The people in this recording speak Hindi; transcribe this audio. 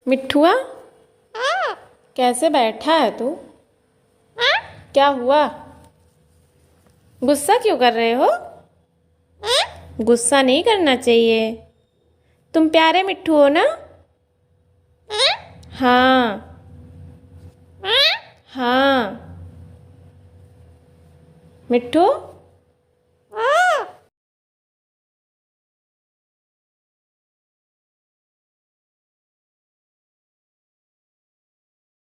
मिट्ठुआ, कैसे बैठा है तू? क्या हुआ? गुस्सा क्यों कर रहे हो? गुस्सा नहीं करना चाहिए। तुम प्यारे मिट्ठू हो ना? हाँ हाँ। मिट्ठू।